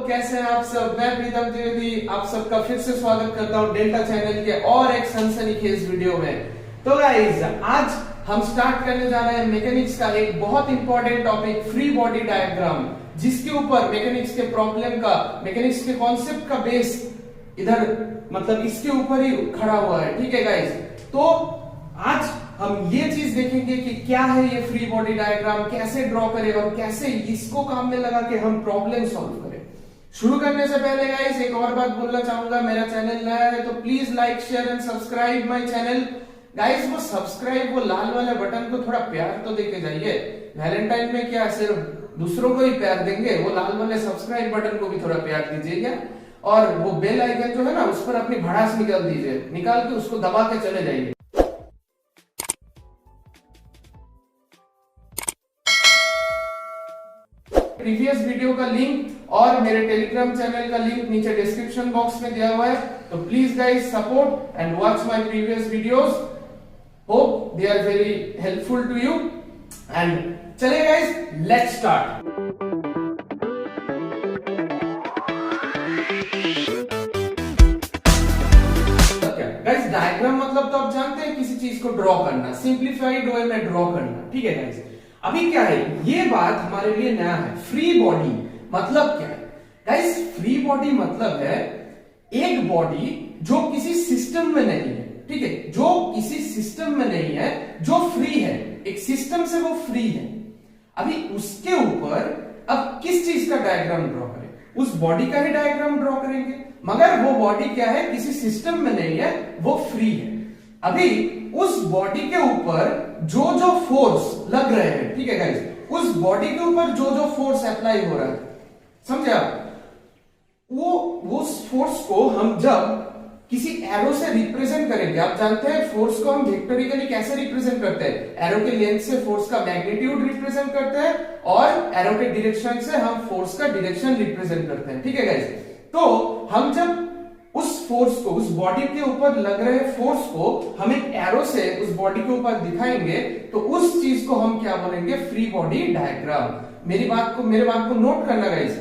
कैसे हैं आप सब। मैं प्रीतम द्विवेदी आप सबका फिर से स्वागत करता हूं डेल्टा चैनल के और एक सनसनीखेज वीडियो में। तो गाइस आज हम स्टार्ट करने जा रहे हैं मैकेनिक्स का एक बहुत important topic free body diagram, जिसके ऊपर मैकेनिक्स के प्रॉब्लम का, मैकेनिक्स के कॉन्सेप्ट का बेस इधर मतलब इसके ऊपर ही खड़ा हुआ है। ठीक है गाइस, तो आज हम ये चीज देखेंगे कि क्या है ये फ्री बॉडी डायग्राम, कैसे ड्रॉ करें और कैसे इसको काम में लगा के हम प्रॉब्लम सॉल्व करें। शुरू करने से पहले गाइस एक और बात बोलना चाहूंगा, मेरा चैनल नया है तो please like share and subscribe my channel. Guys वो सब्सक्राइब, वो लाल वाले बटन को थोड़ा प्यार तो देके जाइए। वैलेंटाइन में क्या सिर्फ दूसरों को ही प्यार देंगे, वो लाल वाले सब्सक्राइब बटन को भी थोड़ा प्यार दीजिएगा। और वो बेल आइकन जो है ना, उस पर अपनी भड़ास निकाल दीजिए, निकाल के उसको दबा के चले जाइए। प्रीवियस वीडियो का लिंक और मेरे टेलीग्राम चैनल का लिंक नीचे डिस्क्रिप्शन बॉक्स में दिया हुआ है, तो please guys support and watch my previous videos. Hope they are very helpful to you. And चलिए guys let's start. Guys diagram मतलब तो आप जानते हैं किसी चीज को ड्रॉ करना, सिंप्लीफाइड वे में ड्रॉ करना। ठीक है गाइस, अभी क्या है ये बात हमारे लिए नया है। फ्री बॉडी मतलब क्या है गाइस? फ्री बॉडी मतलब है एक बॉडी जो किसी सिस्टम में नहीं है। ठीक है, जो किसी सिस्टम में नहीं है, जो फ्री है, एक सिस्टम से वो फ्री है। अभी उसके ऊपर अब किस चीज का डायग्राम ड्रॉ करें? उस बॉडी का ही डायग्राम ड्रॉ करेंगे, मगर वो बॉडी क्या है, किसी सिस्टम में नहीं है, वो फ्री है। अभी उस बॉडी के ऊपर जो जो फोर्स लग रहे हैं, ठीक है गाइस, उस बॉडी के ऊपर जो जो फोर्स अप्लाई हो रहा है, समझे आप? वो उस फोर्स को हम जब किसी एरो से रिप्रेजेंट करेंगे, आप जानते हैं फोर्स को हम वेक्टोरिकली कैसे रिप्रेजेंट करते हैं? एरो के लेंथ से फोर्स का मैग्नीट्यूड रिप्रेजेंट करते हैं और एरो के डायरेक्शन से हम फोर्स का डायरेक्शन रिप्रेजेंट करते हैं। ठीक है गाइस, तो हम जब उस फोर्स को, उस बॉडी के ऊपर लग रहे फोर्स को हम एक एरो से उस बॉडी के ऊपर दिखाएंगे, तो उस चीज को हम क्या बोलेंगे? Free body diagram. मेरे बात को नोट करना गाइस।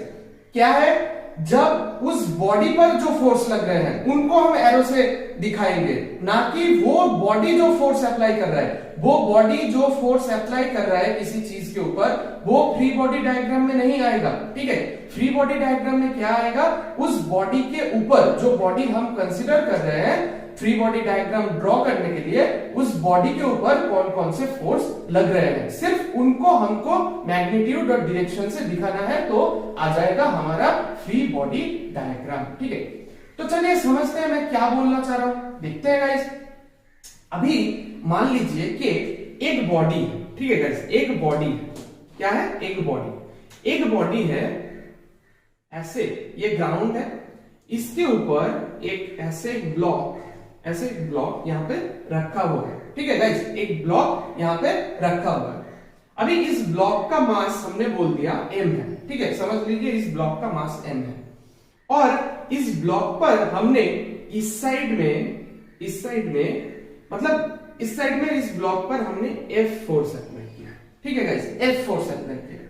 क्या है, जब उस बॉडी पर जो फोर्स लग रहे हैं उनको हम एरो से दिखाएंगे, ना कि वो बॉडी जो फोर्स अप्लाई कर रहा है। वो बॉडी जो फोर्स अप्लाई कर रहा है किसी चीज के ऊपर, वो फ्री बॉडी डायग्राम में नहीं आएगा। ठीक है, फ्री बॉडी डायग्राम में क्या आएगा? उस बॉडी के ऊपर जो बॉडी हम कंसीडर कर रहे हैं फ्री बॉडी डायग्राम ड्रॉ करने के लिए, उस बॉडी के ऊपर कौन कौन से फोर्स लग रहे हैं, सिर्फ उनको हमको मैग्नीट्यूड और डायरेक्शन से दिखाना है, तो आ जाएगा हमारा फ्री बॉडी डायग्राम। ठीक है, तो चलिए समझते हैं मैं क्या बोलना चाह रहा हूं, देखते हैं गाइस। अभी मान लीजिए कि एक बॉडी है, ठीक है गाइस, एक बॉडी है। क्या है? एक बॉडी है ऐसे, ये ग्राउंड है, इसके ऊपर एक ऐसे ब्लॉक यहां पे रखा हुआ है। ठीक है गाइस, एक ब्लॉक यहां पे रखा हुआ है। अभी इस ब्लॉक का मास हमने बोल दिया m है। ठीक है, समझ लीजिए इस ब्लॉक का मास m है, और इस ब्लॉक पर हमने इस साइड में मतलब इस ब्लॉक पर हमने F फोर्स अप्लाई किया। ठीक है गाइस, F फोर्स अप्लाई किया,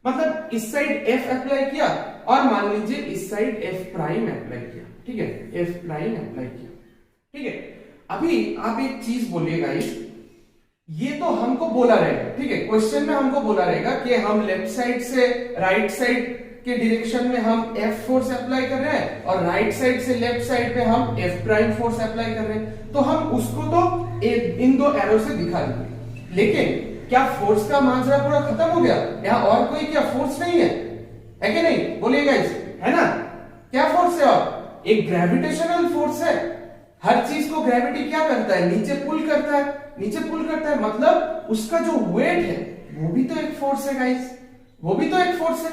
मतलब इस साइड F अप्लाई किया और मान लीजिए इस साइड F प्राइम अप्लाई किया। ठीक है, F प्राइम अप्लाई किया। ठीक है, अभी आप एक चीज बोलिए गाइस, ये तो हमको बोला रहेगा, ठीक है, क्वेश्चन में हमको बोला रहेगा कि हम लेफ्ट साइड से राइट साइड के डायरेक्शन में हम F फोर्स अप्लाई कर रहे हैं और राइट साइड से लेफ्ट साइड पे हम F प्राइम फोर्स अप्लाई कर रहे हैं, तो हम उसको तो इन दो एरो से दिखा देंगे। लेकिन क्या फोर्स का माजरा पूरा खत्म हो गया? यहाँ और कोई क्या फोर्स नहीं है कि नहीं? बोलिए गाइस, है ना? क्या फोर्स है? और एक ग्रेविटेशनल फोर्स है। हर चीज को ग्रेविटी क्या करता है? नीचे पुल करता है, मतलब उसका जो वेट है वो भी तो एक फोर्स है गाइस, वो भी तो एक फोर्स है।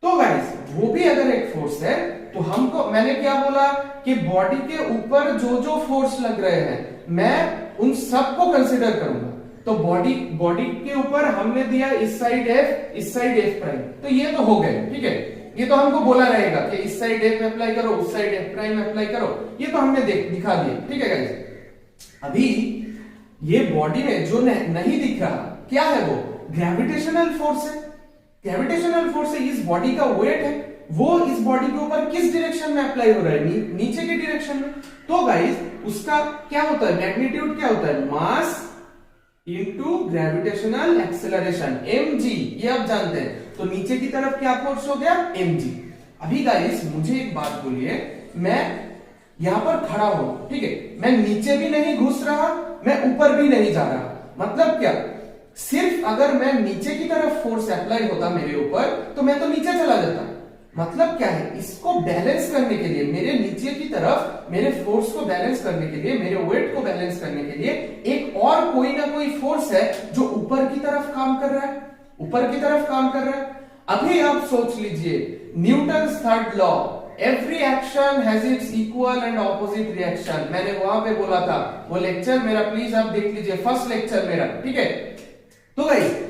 तो गाइस वो भी अगर एक फोर्स है, तो हमको, मैंने क्या बोला कि बॉडी के ऊपर जो जो फोर्स लग रहे हैं मैं उन सबको कंसीडर करूंगा। तो बॉडी के ऊपर हमने दिया इस साइड F, इस साइड F प्राइम, तो ये तो हो गए। ठीक है, ये तो हमको बोला रहेगा कि इस साइड F अप्लाई करो, उस साइड F प्राइम अप्लाई करो, ये तो हमने दिखा दिया। ठीक है गाइस, अभी ये बॉडी में जो नहीं दिख रहा, क्या है वो? ग्रेविटेशनल फोर्स है। ग्रेविटेशनल फोर्स है, इस बॉडी का वेट है, वो इस बॉडी के ऊपर किस डायरेक्शन में अप्लाई हो रहा है, नीचे के डायरेक्शन में। तो गाइस उसका क्या होता है, मैग्नीट्यूड क्या होता है, mass into gravitational acceleration mg, ये आप जानते हैं। तो नीचे की तरफ क्या फोर्स हो गया, mg। अभी गाइस मुझे एक बात बोलिए, मैं यहां पर खड़ा हूं, ठीक है, मैं नीचे भी नहीं घुस रहा, मैं ऊपर भी नहीं जा रहा, मतलब क्या, सिर्फ अगर मैं नीचे की तरफ फोर्स अप्लाई होता मेरे ऊपर तो मैं तो नीचे चला जाता। मतलब क्या है, इसको बैलेंस करने के लिए, मेरे नीचे की तरफ मेरे फोर्स को बैलेंस करने के लिए, मेरे वेट को बैलेंस करने के लिए एक और कोई ना कोई फोर्स है जो ऊपर की तरफ काम कर रहा है, ऊपर की तरफ काम कर रहा है। अभी आप सोच लीजिए Newton's third law, every action has its equal and opposite reaction. मैंने वहां पे बोला था, वो लेक्चर मेरा प्लीज आप देख लीजिए, फर्स्ट लेक्चर मेरा, ठीक है। तो गाइस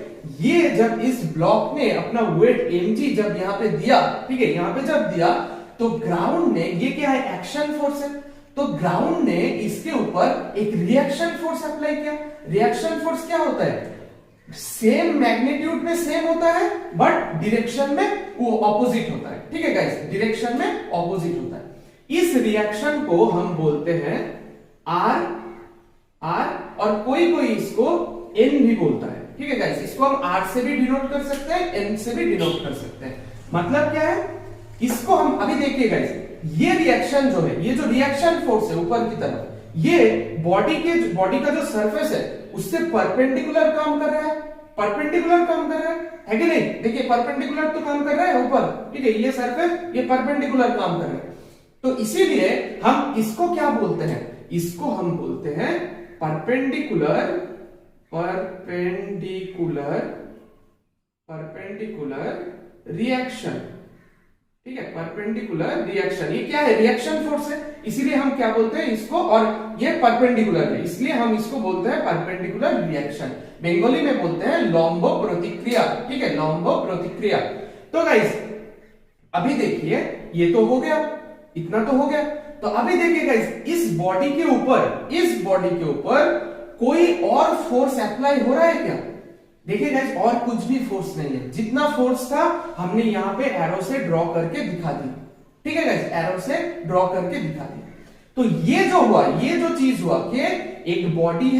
ये जब इस ब्लॉक ने अपना वेट mg जब यहां पे दिया, ठीक है, यहां पे जब दिया तो ग्राउंड ने, ये क्या है, एक्शन फोर्स है, तो ग्राउंड ने इसके ऊपर एक रिएक्शन फोर्स अप्लाई किया। रिएक्शन फोर्स क्या होता है, सेम मैग्नीट्यूड में सेम होता है बट डायरेक्शन में वो ऑपोजिट होता है, ठीक है गाइस, डायरेक्शन में ऑपोजिट होता है। इस रिएक्शन को हम बोलते हैं आर, और कोई कोई इसको एन भी बोलता है, ठीक है गाइस। इसको हम आर से भी डिनोट कर सकते हैं, एन से भी डिनोट कर सकते हैं। मतलब क्या है, इसको हम अभी देखिए गाइस, ये रिएक्शन जो है, ये जो रिएक्शन फोर्स है ऊपर की तरफ, ये बॉडी का जो सरफेस है उससे परपेंडिकुलर काम कर रहा है, परपेंडिकुलर काम कर रहा है कि नहीं, देखिए परपेंडिकुलर तो काम कर रहा है ऊपर, ठीक है, ये सरफेस ये परपेंडिकुलर काम कर रहा है। तो इसीलिए हम इसको क्या बोलते हैं, इसको हम बोलते हैं परपेंडिकुलर रिएक्शन, ठीक है, परपेंडिकुलर रिएक्शन। ये क्या है, रिएक्शन फोर्स है, इसीलिए हम क्या बोलते हैं इसको, और ये परपेंडिकुलर है इसलिए हम इसको बोलते हैं परपेंडिकुलर रिएक्शन। बंगाली में बोलते हैं लंब प्रतिक्रिया, ठीक है, लंब प्रतिक्रिया। तो गाइस अभी देखिए ये तो हो गया, इतना तो हो गया। तो अभी देखिए गाइस, इस बॉडी के ऊपर कोई और फोर्स अप्लाई हो रहा है क्या, देखिए गाइस, और कुछ भी फोर्स नहीं है, जितना फोर्स था हमने यहां पे एरो से ड्रॉ करके दिखा दी, ठीक है गाइस, एरो से ड्रॉ करके दिखा दी। तो ये जो हुआ, ये जो चीज हुआ कि एक बॉडी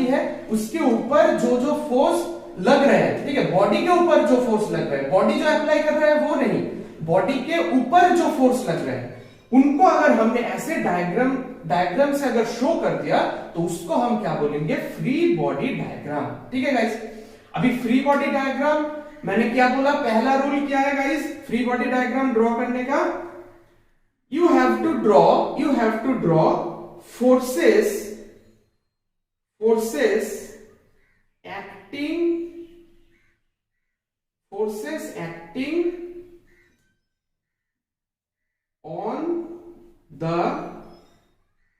है, उसके ऊपर जो फोर्स लग रहा है, ठीक है, बॉडी के ऊपर जो फोर्स लग रहा है, बॉडी जो अप्लाई कर रहा है वो नहीं, बॉडी के ऊपर जो फोर्स लग रहा है, उनको अगर हमने ऐसे डायग्राम से अगर शो कर दिया तो उसको हम क्या बोलेंगे, फ्री बॉडी डायग्राम, ठीक है गाइस। अभी फ्री बॉडी डायग्राम मैंने क्या बोला, पहला रूल क्या है guys free body diagram draw करने का, you have to draw forces acting on the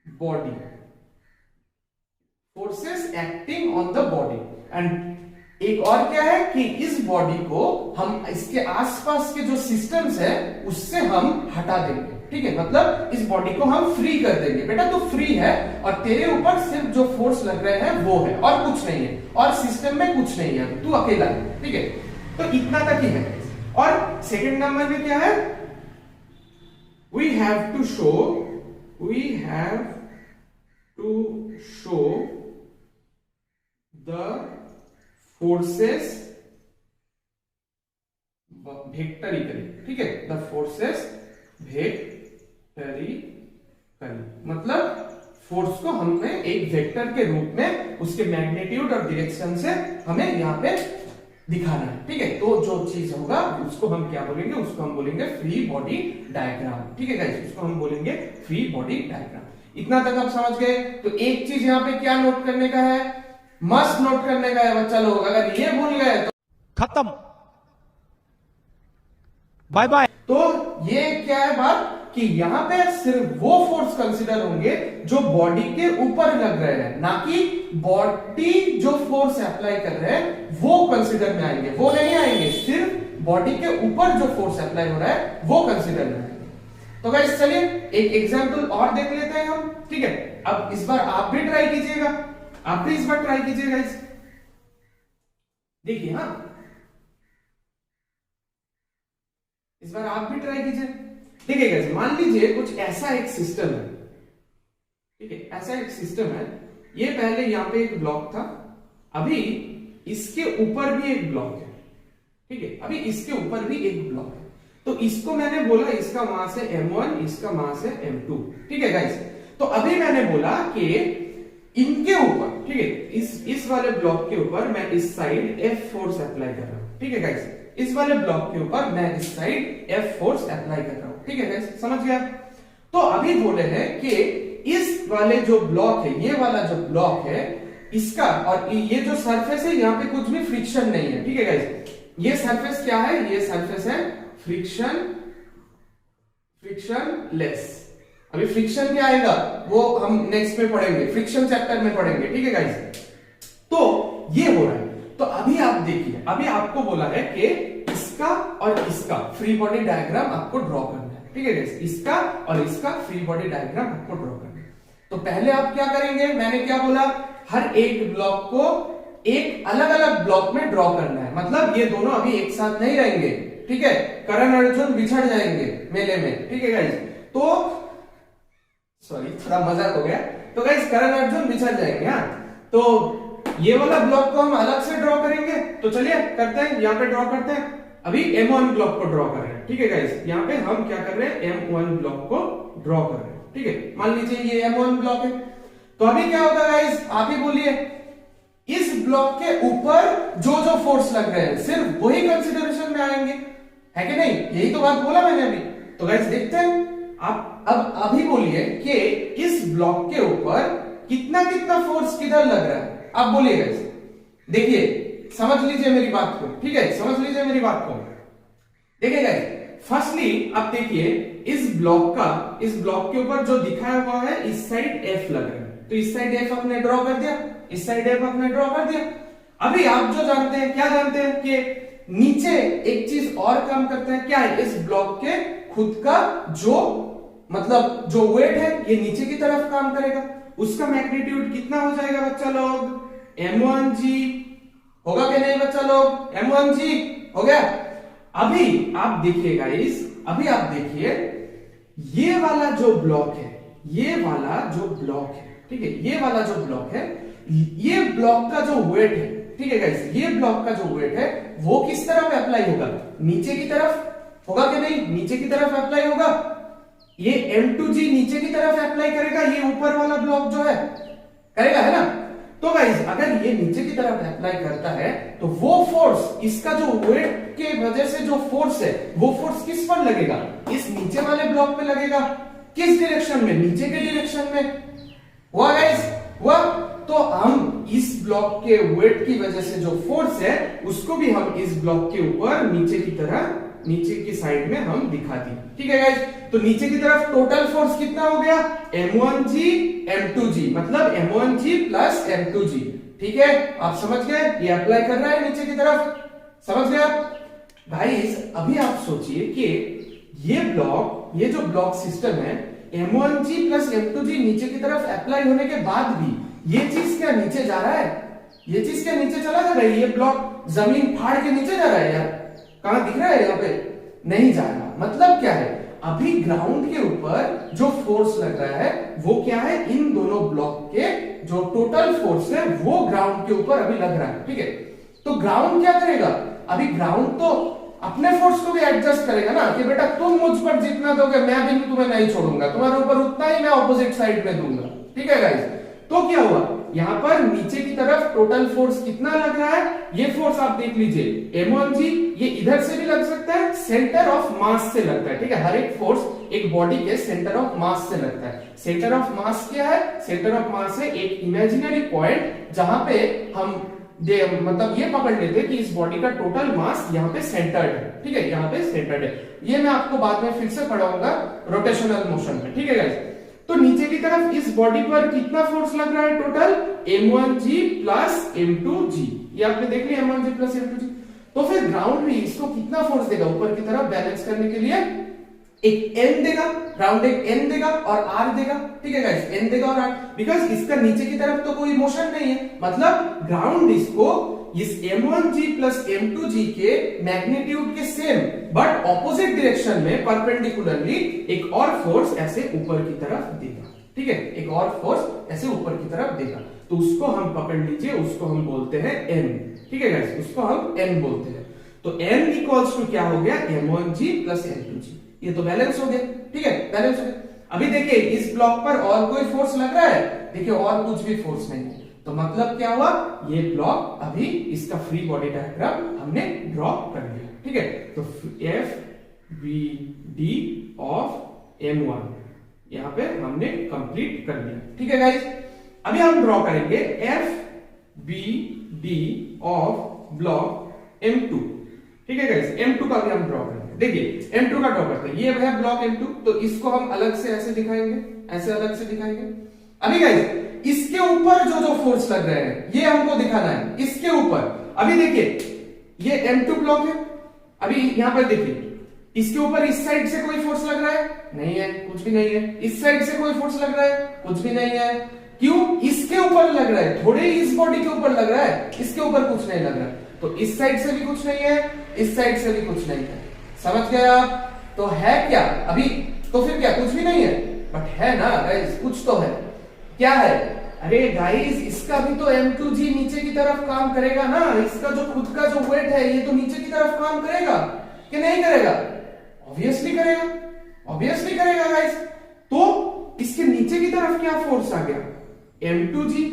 body, forces acting on the body। And एक और क्या है कि इस बॉडी को हम इसके आसपास के जो सिस्टम्स है उससे हम हटा देंगे, ठीक है, मतलब इस बॉडी को हम फ्री कर देंगे, बेटा तो फ्री है और तेरे ऊपर सिर्फ जो फोर्स लग रहे हैं वो है और कुछ नहीं है, और सिस्टम में कुछ नहीं है, तू अकेला है, ठीक है। तो इतना तक ही है। और सेकंड नंबर में क्या है, we have to show the forces vectorically, ठीक है, the forces vectorically, मतलब फोर्स को हमने एक वेक्टर के रूप में उसके मैग्नीट्यूड और डायरेक्शन से हमें यहां पे दिखाना है, ठीक है। तो जो चीज होगा उसको हम क्या बोलेंगे, उसको हम बोलेंगे फ्री बॉडी डायग्राम, ठीक है गाइस, उसको हम बोलेंगे फ्री बॉडी डायग्राम। इतना तक आप समझ गए। तो एक चीज यहाँ पे क्या नोट करने का है, मस्ट नोट करने का है बच्चा लोग, अगर ये भूल गए तो खत्म, बाय बाय। तो ये क्या है बात कि यहां पे सिर्फ वो फोर्स कंसीडर होंगे जो बॉडी के ऊपर लग रहे हैं, ना कि बॉडी जो फोर्स अप्लाई कर रहे हैं वो कंसीडर में आएंगे, वो नहीं आएंगे, सिर्फ बॉडी के ऊपर जो फोर्स अप्लाई हो रहा है वो कंसीडर में आएंगे। तो गाइस चलिए एक एग्जांपल और देख लेते हैं हम, ठीक है। अब इस बार आप भी ट्राई कीजिएगा, आप भी इस बार ट्राई कीजिएगा, इस देखिए, हाँ इस बार आप भी ट्राई कीजिए। देखिए कैसे, मान लीजिए कुछ ऐसा एक सिस्टम है, ठीक है, ऐसा एक सिस्टम है। ये पहले यहाँ पे एक ब्लॉक था, अभी इसके ऊपर भी एक ब्लॉक है, ठीक है, अभी इसके ऊपर भी एक ब्लॉक है। तो इसको मैंने बोला इसका मास है m1, इसका मास है m2, ठीक है गाइस। तो अभी मैंने बोला कि इनके ऊपर, ठीक है, इस वाले ब्लॉक के ऊपर मैं इस साइड F फोर्स अप्लाई कर रहा हूं, ठीक है गाइस। इस वाले ब्लॉक के ऊपर मैं इस साइड F फोर्स अप्लाई कर रहा हूं, ठीक है गाइस, समझ गया। तो अभी बोले हैं कि इस वाले जो ब्लॉक है, ये वाला जो ब्लॉक है इसका, और ये जो सरफेस है यहाँ पे कुछ भी फ्रिक्शन नहीं है, ठीक है गाइस। ये सरफेस क्या है, ये सरफेस है फ्रिक्शन लेस। अभी फ्रिक्शन क्या आएगा वो हम नेक्स्ट में पढ़ेंगे, फ्रिक्शन चैप्टर में पढ़ेंगे, ठीक है गाइस। तो ये हो रहा है। तो अभी आप देखिए, अभी आपको बोला है कि इसका और इसका फ्री बॉडी डायग्राम आपको ड्रॉ करना है, ठीक है गाइस। इसका और इसका फ्री बॉडी डायग्राम आपको ड्रॉ करना है। तो पहले आप क्या करेंगे, मैंने क्या बोला, हर एक ब्लॉक को एक अलग अलग ब्लॉक में ड्रॉ करना है। मतलब ये दोनों अभी एक साथ नहीं रहेंगे, ठीक है, करण अर्जुन बिछड़ जाएंगे मेले में, ठीक है गाइस। तो सॉरी, थोड़ा मजाक हो गया। तो गाइस करण अर्जुन बिछड़ जाएंगे। हाँ, तो ये वाला ब्लॉक को हम अलग से ड्रॉ करेंगे। तो चलिए करते हैं, यहाँ पे ड्रॉ करते हैं। अभी M1 ब्लॉक को ड्रॉ कर रहे हैं, ठीक है गाइस। यहाँ पे हम क्या कर रहे हैं, M1 ब्लॉक को ड्रॉ कर रहे हैं, ठीक है। मान लीजिए ये M1 ब्लॉक है। तो अभी क्या होगा गाइस, आप ही बोलिए, इस ब्लॉक के ऊपर जो जो फोर्स लग रहे हैं सिर्फ वही कंसिडरेशन में आएंगे, है कि नहीं? यही तो बात बोला मैंने अभी। तो गाइस देखते हैं, आप अब अभी बोलिए कि इस ब्लॉक के ऊपर कितना कितना फोर्स किधर लग रहा है, आप बोलिए गाइस। देखिए, समझ लीजिए मेरी बात को, ठीक है, समझ लीजिए मेरी बात को। देखिए गाइस, फर्स्टली आप देखिए, इस ब्लॉक के ऊपर जो दिखाया हुआ है इस साइड F लग रहा है। तो इस साइड F अपने ड्रॉ कर दिया, इस साइड F अपने ड्रॉ कर दिया। अभी आप जो जानते हैं, क्या जानते हैं कि नीचे एक चीज और काम करता है, क्या है, इस ब्लॉक के खुद का जो मतलब जो वेट है ये नीचे की तरफ काम करेगा। उसका मैग्नीट्यूड कितना हो जाएगा बच्चा लोग, m1g होगा कि नहीं बच्चा लोग, m1g हो गया। अभी आप देखिए गाइस, अभी आप देखिए, ये वाला जो ब्लॉक है, ये वाला जो ब्लॉक है, ठीक है, ये वाला जो ब्लॉक है, ये ब्लॉक का जो वेट है, ठीक है गाइस, ये ब्लॉक का जो वेट है वो किस तरफ अप्लाई होगा, नीचे की तरफ होगा कि नहीं, नीचे की तरफ अप्लाई होगा। ये M2G नीचे की तरफ अप्लाई करेगा, ये ऊपर वाला ब्लॉक जो है करेगा, है ना। तो गाइस अगर ये नीचे की तरफ अप्लाई करता है तो वो फोर्स, इसका जो वेट के वजह से जो फोर्स है वो फोर्स किस पर लगेगा, इस नीचे वाले ब्लॉक पे लगेगा। किस डायरेक्शन में, नीचे के डायरेक्शन में। हुआ गाइस, हुआ। तो हम इस ब्लॉक के वेट की वजह से जो फोर्स है उसको भी हम इस ब्लॉक के ऊपर नीचे की तरह, नीचे की साइड में हम दिखा दी, ठीक है गाइस। तो नीचे की तरफ टोटल फोर्स कितना हो गया, m1g m2g, मतलब m1g प्लस m2g, ठीक है। आप समझ गए, ये अप्लाई कर रहा है नीचे की तरफ, समझ गए आप गाइस। अभी आप सोचिए कि ये ब्लॉक, ये जो ब्लॉक सिस्टम है, m1g प्लस m2g नीचे की तरफ अप्लाई होने के बाद भी ये चीज क्या नीचे जा रहा है, ये चीज क्या नीचे चला जा रहा है, ये ब्लॉक जमीन फाड़ के नीचे जा रहा है यार, कहां दिख रहा है, यहाँ पे नहीं जा रहा। मतलब क्या है, अभी ग्राउंड के ऊपर जो फोर्स लग रहा है वो क्या है, इन दोनों ब्लॉक के जो टोटल फोर्स है वो ग्राउंड के ऊपर अभी लग रहा है, ठीक है। तो ग्राउंड क्या करेगा, अभी ग्राउंड तो अपने फोर्स को भी एडजस्ट करेगा ना, कि बेटा तुम मुझ पर जितना दोगे मैं भी तुम्हें नहीं छोड़ूंगा, तुम्हारे ऊपर उतना ही मैं ऑपोजिट साइड में दूंगा, ठीक है गाइस। तो क्या हुआ, यहां पर नीचे की तरफ टोटल फोर्स कितना लग रहा है, ये फोर्स आप देख लीजिए, m1g, ये इधर से भी लग सकता है, सेंटर ऑफ मास से लगता है, ठीक है। हर एक फोर्स एक बॉडी के सेंटर ऑफ मास से लगता है। सेंटर ऑफ मास क्या है, सेंटर ऑफ मास है एक इमेजिनरी पॉइंट जहां पे हम मतलब ये पकड़ लेते हैं कि इस बॉडी का टोटल मास यहाँ पे सेंटर्ड है, ठीक है, यहाँ पे सेंटर्ड है। ये मैं आपको बाद में फिर से पढ़ाऊंगा रोटेशनल मोशन में, ठीक है गाइस। तो नीचे की तरफ इस बॉडी पर कितना फोर्स लग रहा है, टोटल m1g प्लस m2g, ये आपने देख लिया, m1g प्लस m2g। तो फिर ग्राउंड भी इसको कितना फोर्स देगा, ऊपर की तरफ बैलेंस करने के लिए एक n देगा, ग्राउंड एक n देगा और r देगा, ठीक है गाइस, n देगा और r, बिकॉज इसका नीचे की तरफ तो कोई मोशन नहीं है, मतलब ग्राउंड इसको इस m1g प्लस m2g के मैग्नीट्यूड के सेम बट ऑपोजिट डायरेक्शन में परपेंडिकुलरली एक और फोर्स ऐसे ऊपर की तरफ देगा। ठीक है, एक और फोर्स ऐसे ऊपर की तरफ देगा, तो उसको हम पकड़ लीजिए, उसको हम बोलते हैं n। ठीक है गाइस, उसको हम n बोलते हैं। तो n इक्वल्स टू क्या हो गया, m1g प्लस m2g। ये तो बैलेंस हो गया। ठीक है, बैलेंस हो गया। अभी देखिए इस ब्लॉक पर और कोई फोर्स लग रहा है, देखिए और कुछ भी फोर्स नहीं है, तो मतलब क्या हुआ, ये ब्लॉक अभी इसका फ्री बॉडी डायग्राम हमने ड्रॉ कर लिया। ठीक है, तो F B D of m1 यहां पे हमने कंप्लीट कर लिया। ठीक है गाइस, अभी हम ड्रॉ करेंगे F B D of block m2। ठीक है गाइस, m2 का भी हम ड्रॉ करेंगे। देखिए m2 का ड्रॉ करते हैं, ये है ब्लॉक m2, तो इसको हम अलग से ऐसे दिखाएंगे, ऐसे अलग से दिखाएंगे। अभी गाइस इसके ऊपर जो जो फोर्स लग रहे हैं ये हमको दिखाना है, इसके ऊपर। अभी देखिए ये m2 ब्लॉक है, अभी यहां पर देखिए इसके ऊपर इस साइड से कोई फोर्स लग रहा है, नहीं है, कुछ भी नहीं है। इस साइड से कोई फोर्स लग रहा है, कुछ भी नहीं है। क्यों, इसके ऊपर लग रहा है, थोड़े इस बॉडी के ऊपर लग रहा है, इसके ऊपर कुछ नहीं लग रहा है। तो इस साइड से भी कुछ नहीं है, इस साइड से भी कुछ नहीं है। समझ गए आप? तो है क्या अभी, तो फिर क्या, कुछ भी नहीं है, बट है ना गाइस, कुछ तो है। क्या है, अरे गाइस इसका भी तो m2g नीचे की तरफ काम करेगा ना, इसका जो खुद का जो वेट है ये तो नीचे की तरफ काम करेगा कि नहीं करेगा? ऑब्वियसली करेगा, ऑब्वियसली करेगा गाइस। तो इसके नीचे की तरफ क्या फोर्स आ गया, m2g।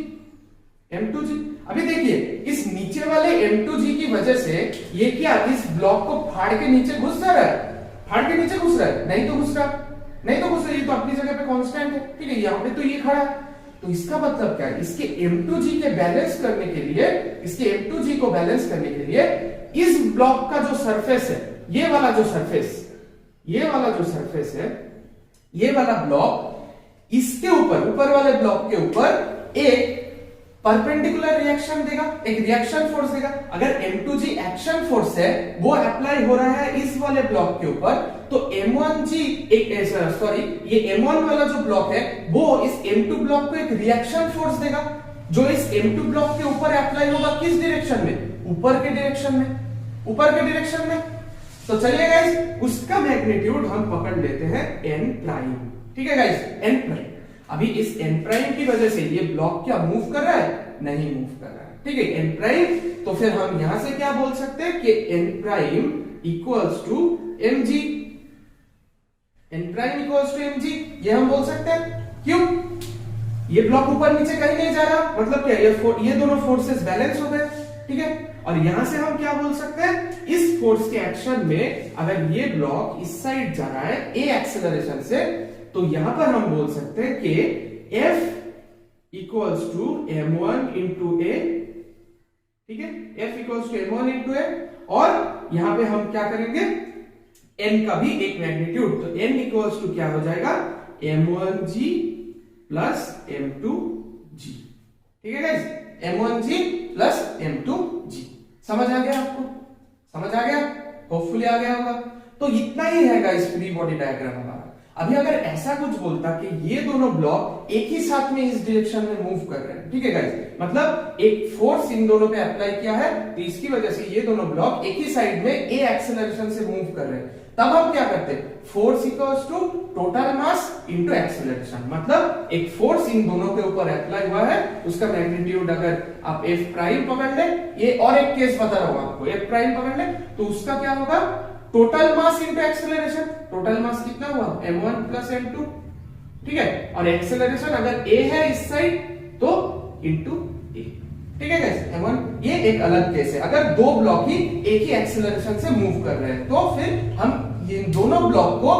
m2g अभी देखिए इस नीचे वाले m2g की वजह से ये क्या इस ब्लॉक को फाड़ के नीचे घुस रहा है, फाड़ के नीचे घुस रहा है, नहीं तो घुस रहा, नहीं तो घुस रहा, ये तो अपनी जगह पे कांस्टेंट है। ठीक है, यहाँ पे तो ये खड़ा है, तो इसका मतलब क्या है, इसके m2g के बैलेंस करने के लिए, इसके m2g को बैलेंस करने के लिए इस ब्लॉक का जो सरफेस है, ये वाला जो सरफेस, ये वाला जो सरफेस है, ये वाला ब्लॉक इसके ऊपर, ऊपर वाले ब्लॉक के ऊपर एक परपेंडिकुलर रिएक्शन देगा, एक रिएक्शन फोर्स देगा। अगर m2g एक्शन फोर्स है वो अप्लाई हो रहा है इस वाले ब्लॉक के ऊपर, तो m1g एक सॉरी ये m1 वाला जो ब्लॉक है वो इस m2 ब्लॉक को एक रिएक्शन फोर्स देगा, जो इस m2 ब्लॉक के ऊपर अप्लाई होगा। किस डायरेक्शन में, ऊपर के डायरेक्शन में, ऊपर के डायरेक्शन में। तो चलिए गाइस उसका मैग्नीट्यूड हम पकड़ लेते हैं n प्राइम। ठीक है गाइस, n प्राइम। अभी इस n प्राइम की वजह से ये ब्लॉक क्या मूव कर रहा है, नहीं मूव कर रहा है। ठीक है, n प्राइम, तो फिर हम यहां से क्या बोल सकते हैं कि n prime equals to mg, n prime equals to mg, ये हम बोल सकते हैं। क्यों, ये ब्लॉक ऊपर नीचे कहीं नहीं जा रहा, मतलब क्या ये दोनों फोर्सेस बैलेंस हो गए। ठीक है, और यहां से हम क्या बोल सकते हैं, इस फोर्स के एक्शन में अगर ये ब्लॉक इस साइड जा रहा है a एक्सेलरेशन से, तो यहां पर हम बोल सकते हैं कि F equals to m1 into a। ठीक है, F equals to m1 into a, और यहां पे हम क्या करेंगे, n का भी एक मैग्नीट्यूड, तो n इक्वल्स टू क्या हो जाएगा, m1g प्लस m2g। ठीक है गाइस, m1g प्लस m2g। समझ आ गया आपको, समझ आ गया, होपफुली आ गया होगा। तो इतना ही है गाइस फ्री बॉडी डायग्राम हमारा। अभी अगर ऐसा कुछ बोलता कि ये दोनों ब्लॉक एक ही साथ में इस डायरेक्शन में मूव कर रहे हैं, ठीक है गाइस, मतलब एक फोर्स इन दोनों पे अप्लाई किया है, तो इसकी वजह से ये दोनों ब्लॉक एक ही साइड में a एक्सेलरेशन से मूव कर रहे हैं, तब हम क्या करते हैं, force equals to total mass into acceleration. मतलब एक फोर्स इन दोनों के ऊपर अप्लाई हुआ है, उसका मैग्नीट्यूड अगर आप f प्राइम पकड़ ले, ये और एक केस बता रहा हूं आपको, f प्राइम पकड़ ले तो उसका क्या होगा, total mass into acceleration. Total mass कितना हुआ, m1 प्लस m2। ठीक है, और एक्सेलरेशन अगर a है इस साइड तो इनटू a। ठीक है गाइस, m1, ये एक अलग केस है। अगर दो ब्लॉक ही एक ही एक्सेलरेशन से मूव कर रहे हैं, तो फिर हम ये दोनों ब्लॉक को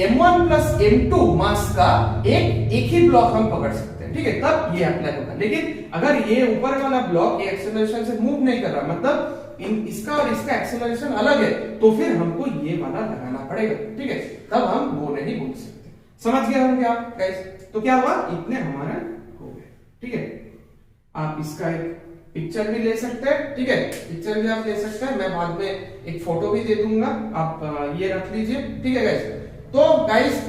m1 प्लस m2 मास का एक ही ब्लॉक हम पकड़ सकते हैं। ठीक है, तब ये अप्लाई होगा। लेकिन अगर ये ऊपर वाला ब्लॉक एक्सेलरेशन से मूव नहीं कर रहा, मतलब इसका और इसका एक्सेलरेशन अलग है, तो फिर हमको ये वाला लगाना पड़ेगा। ठीक है, तब हम वो नहीं बोल सकते। समझ गए होंगे आप गाइस? तो क्या हुआ, इतने हमारा हो गए। ठीक है, आप इसका एक पिक्चर भी ले सकते हैं। ठीक है, पिक्चर भी आप ले सकते हैं, मैं बाद में एक फोटो भी दे दूंगा, आप ये रख लीजिए। ठीक है गाइस, तो गाइस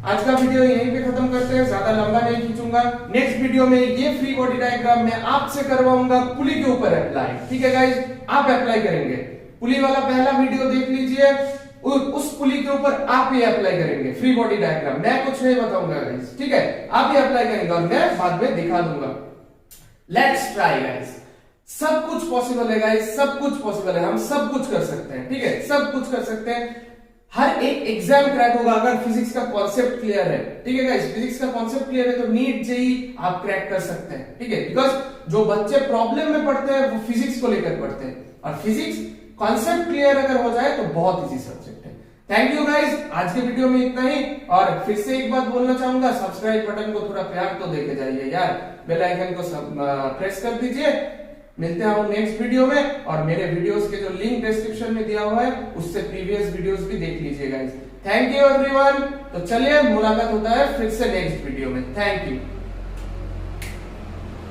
आज का वीडियो यहीं पे खत्म करते हैं, ज्यादा लंबा नहीं खींचूंगा। नेक्स्ट वीडियो में ये फ्री बॉडी डायग्राम मैं आपसे करवाऊंगा पुली के ऊपर अप्लाई। ठीक है गाइस, आप अप्लाई करेंगे। पुली वाला पहला वीडियो देख लीजिए, उस पुली के ऊपर आप ये अप्लाई करेंगे फ्री बॉडी डायग्राम। मैं कुछ नहीं बताऊंगा गाइस, ठीक है, आप ये अप्लाई करेंगे और मैं बाद में दिखा दूंगा। Let's try guys. सब कुछ पॉसिबल है गाइस, सब कुछ पॉसिबल है, हम सब कुछ कर सकते हैं। ठीक है, सब कुछ कर सकते हैं। हर एक एग्जाम क्रैक होगा अगर फिजिक्स का कॉन्सेप्ट क्लियर है। ठीक है गाइस, फिजिक्स का कॉन्सेप्ट क्लियर है तो नीट जेई आप क्रैक कर सकते हैं। ठीक है, बिकॉज जो बच्चे प्रॉब्लम में पढ़ते हैं वो फिजिक्स को लेकर पढ़ते हैं, और फिजिक्स कॉन्सेप्ट क्लियर अगर हो जाए तो बहुत इजी सब्जेक्ट है। थैंक यू गाइस, आज के वीडियो में इतना ही। और फिर से एक बात बोलना चाहूंगा, सब्सक्राइब बटन को थोड़ा प्यार तो देके जाइए यार, बेल आइकन को प्रेस कर दीजिए। मिलते हैं हम नेक्स्ट वीडियो में, और मेरे वीडियोस के जो लिंक डिस्क्रिप्शन में दिया हुआ है उससे प्रीवियस वीडियोस भी देख लीजिए गाइस। Thank you everyone. तो चलिए मुलाकात होता है फिर से नेक्स्ट वीडियो में। Thank you.